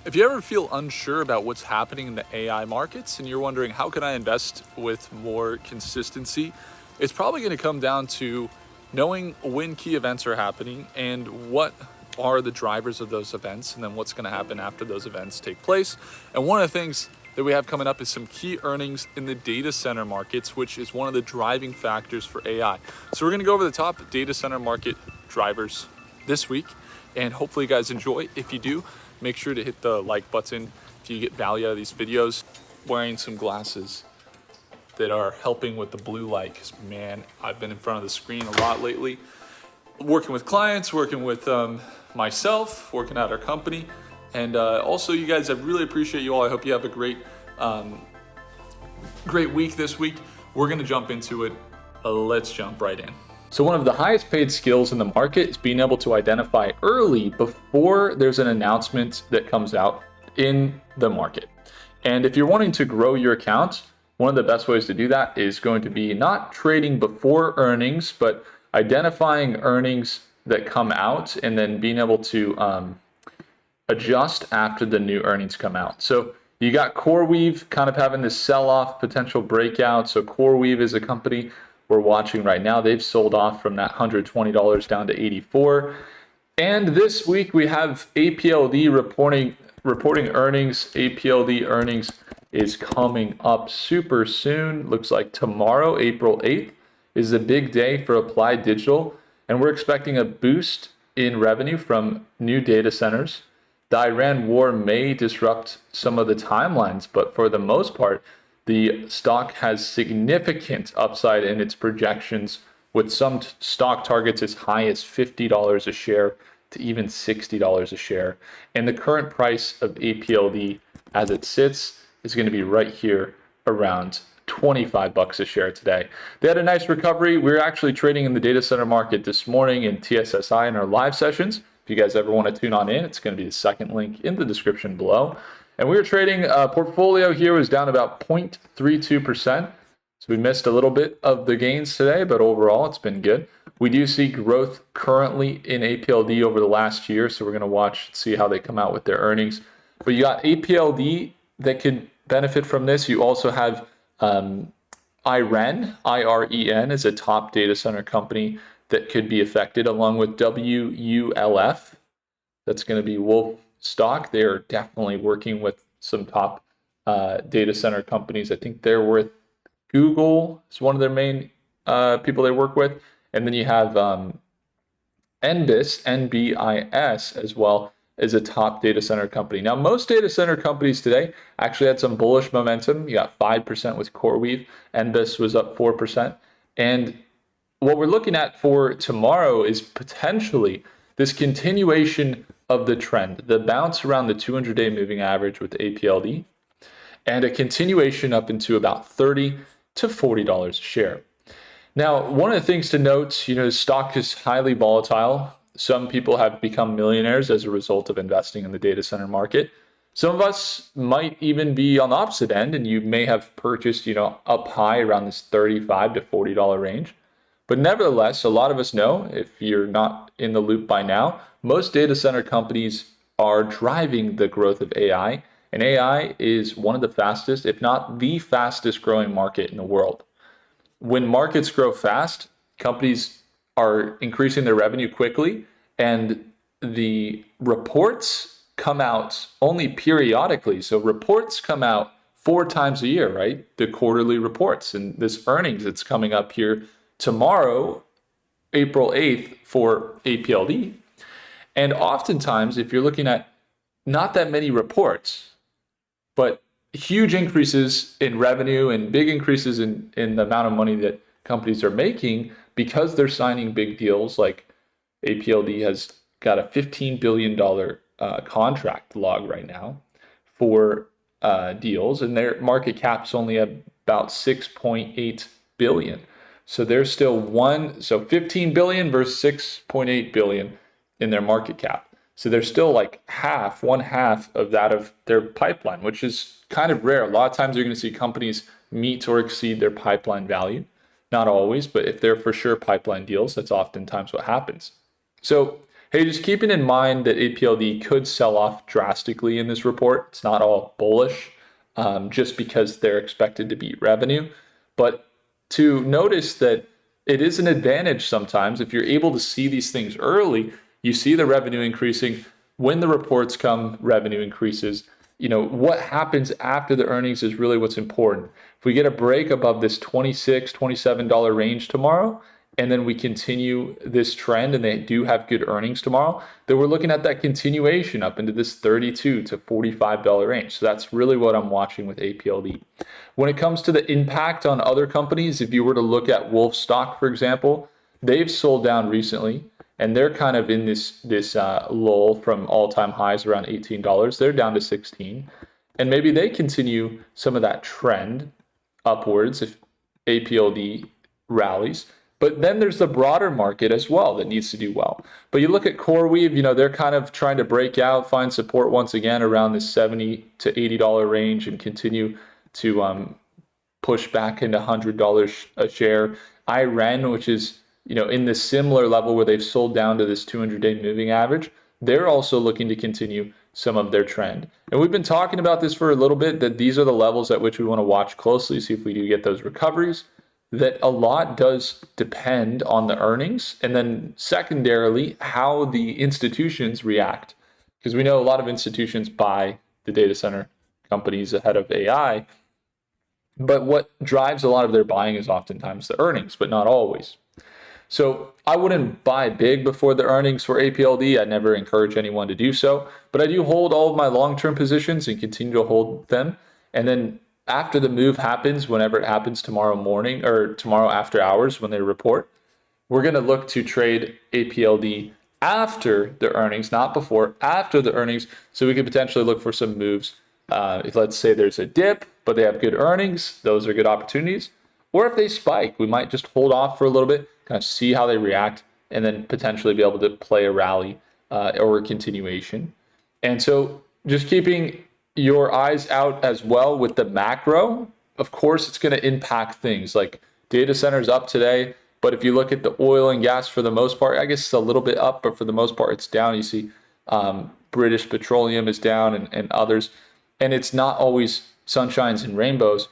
If you ever feel unsure about what's happening in the AI markets and you're wondering how can I invest with more consistency, it's probably going to come down to knowing when key events are happening and what are the drivers of those events and then what's going to happen after those events take place. And one of the things that we have coming up is some key earnings in the data center markets, which is one of the driving factors for AI. So we're going to go over the top data center market drivers this week, and hopefully you guys enjoy. If you do, make sure to hit the like button if you get value out of these videos. Wearing some glasses that are helping with the blue light, because man, I've been in front of the screen a lot lately, working with clients, working with myself, working at our company. And also you guys, I really appreciate you all. I hope you have a great week this week. We're gonna jump into it. Let's jump right in. So one of the highest paid skills in the market is being able to identify early before there's an announcement that comes out in the market. And if you're wanting to grow your account, one of the best ways to do that is going to be not trading before earnings, but identifying earnings that come out and then being able to adjust after the new earnings come out. So you got CoreWeave kind of having this sell-off potential breakout. So CoreWeave is a company we're watching right now. They've sold off from that $120 down to $84. And this week we have APLD reporting earnings. APLD earnings is coming up super soon. Looks like tomorrow, April 8th, is a big day for Applied Digital. And we're expecting a boost in revenue from new data centers. The Iran war may disrupt some of the timelines, but for the most part, the stock has significant upside in its projections, with some stock targets as high as $50 a share to even $60 a share. And the current price of APLD as it sits is going to be right here around $25 a share today. They had a nice recovery. We were actually trading in the data center market this morning in TSSI in our live sessions. If you guys ever want to tune on in, it's going to be the second link in the description below. And we were trading, portfolio here was down about 0.32%. So we missed a little bit of the gains today, but overall it's been good. We do see growth currently in APLD over the last year. So we're going to watch, see how they come out with their earnings. But you got APLD that could benefit from this. You also have IREN, IREN is a top data center company that could be affected, along with WULF. That's going to be Wolf stock. They are definitely working with some top data center companies. I think they're with Google. It's one of their main people they work with. And then you have NBIS, NBIS as well, as a top data center company. Now, most data center companies today actually had some bullish momentum. You got 5% with CoreWeave. NBIS was up 4%. And what we're looking at for tomorrow is potentially this continuation of the trend, the bounce around the 200-day moving average with APLD, and a continuation up into about $30 to $40 a share. Now, one of the things to note, the stock is highly volatile. Some people have become millionaires as a result of investing in the data center market. Some of us might even be on the opposite end, and you may have purchased, up high around this $35 to $40 range. But nevertheless, a lot of us know, if you're not in the loop by now, most data center companies are driving the growth of AI. And AI is one of the fastest, if not the fastest growing market in the world. When markets grow fast, companies are increasing their revenue quickly, and the reports come out only periodically. So reports come out 4 times a year, right? The quarterly reports, and this earnings that's coming up here tomorrow, April 8th, for APLD. And oftentimes, if you're looking at not that many reports, but huge increases in revenue and big increases in the amount of money that companies are making because they're signing big deals, like APLD has got a $15 billion contract log right now for deals, and their market cap's only about 6.8 billion. So there's still 15 billion versus 6.8 billion in their market cap. So they're still like one half of that of their pipeline, which is kind of rare. A lot of times you're going to see companies meet or exceed their pipeline value. Not always, but if they're for sure pipeline deals, that's oftentimes what happens. So Hey, just keeping in mind that APLD could sell off drastically in this report. It's not all bullish, just because they're expected to beat revenue. But to notice that it is an advantage sometimes if you're able to see these things early. You see the revenue increasing. When the reports come, revenue increases. What happens after the earnings is really what's important. If we get a break above this $26, $27 range tomorrow, and then we continue this trend and they do have good earnings tomorrow, then we're looking at that continuation up into this $32 to $45 range. So that's really what I'm watching with APLD. When it comes to the impact on other companies, if you were to look at Wolf stock, for example, they've sold down recently and they're kind of in this lull from all-time highs around $18. They're down to 16. And maybe they continue some of that trend upwards if APLD rallies. But then there's the broader market as well that needs to do well. But you look at CoreWeave, they're kind of trying to break out, find support once again around this $70 to $80 range and continue to push back into $100 a share. IREN, which is in this similar level where they've sold down to this 200-day moving average, they're also looking to continue some of their trend. And we've been talking about this for a little bit, that these are the levels at which we want to watch closely, see if we do get those recoveries. That a lot does depend on the earnings, and then secondarily, how the institutions react. Because we know a lot of institutions buy the data center companies ahead of AI, but what drives a lot of their buying is oftentimes the earnings, but not always. So I wouldn't buy big before the earnings for APLD. I never encourage anyone to do so, but I do hold all of my long-term positions and continue to hold them. And then after the move happens, whenever it happens tomorrow morning or tomorrow after hours when they report, we're going to look to trade APLD after the earnings, not before, after the earnings. So we could potentially look for some moves. If let's say there's a dip, but they have good earnings, those are good opportunities. Or if they spike, we might just hold off for a little bit, kind of see how they react, and then potentially be able to play a rally or a continuation. And so just keeping your eyes out as well with the macro. Of course, it's going to impact things like data centers up today. But if you look at the oil and gas, for the most part, I guess it's a little bit up, but for the most part, it's down. You see British Petroleum is down and others. And it's not always sunshines and rainbows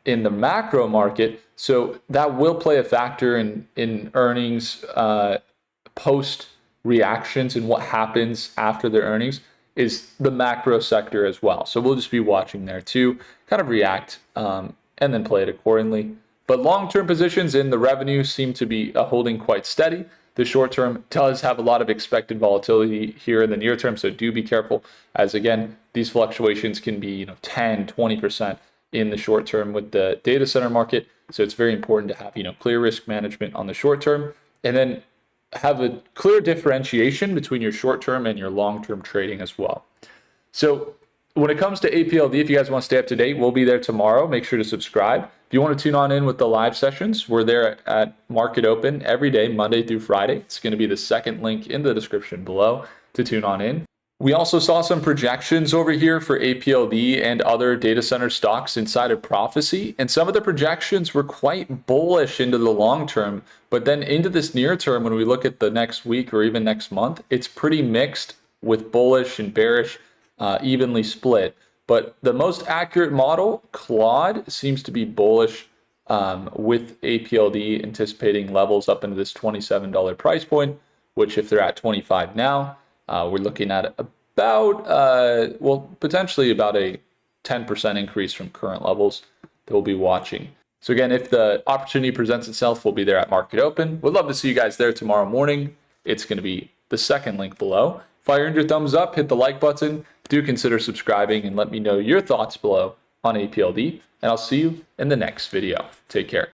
in the macro market. So that will play a factor in earnings, post reactions, and what happens after their earnings is the macro sector as well. So we'll just be watching there to kind of react and then play it accordingly. But long-term positions in the revenue seem to be holding quite steady. The short term does have a lot of expected volatility here in the near term, so do be careful, as again, these fluctuations can be 10, 20% in the short term with the data center market. So it's very important to have clear risk management on the short term, and then have a clear differentiation between your short-term and your long-term trading as well. So when it comes to APLD, if you guys want to stay up to date, we'll be there tomorrow. Make sure to subscribe. If you want to tune on in with the live sessions, we're there at Market Open every day, Monday through Friday. It's going to be the second link in the description below to tune on in. We also saw some projections over here for APLD and other data center stocks inside of Prophecy, and some of the projections were quite bullish into the long term, but then into this near term, when we look at the next week or even next month, it's pretty mixed with bullish and bearish, evenly split. But the most accurate model, Claude, seems to be bullish with APLD anticipating levels up into this $27 price point, which if they're at 25 now, we're looking at about, potentially about a 10% increase from current levels that we'll be watching. So again, if the opportunity presents itself, we'll be there at Market Open. We'd love to see you guys there tomorrow morning. It's going to be the second link below. If I earned your thumbs up, hit the like button. Do consider subscribing and let me know your thoughts below on APLD. And I'll see you in the next video. Take care.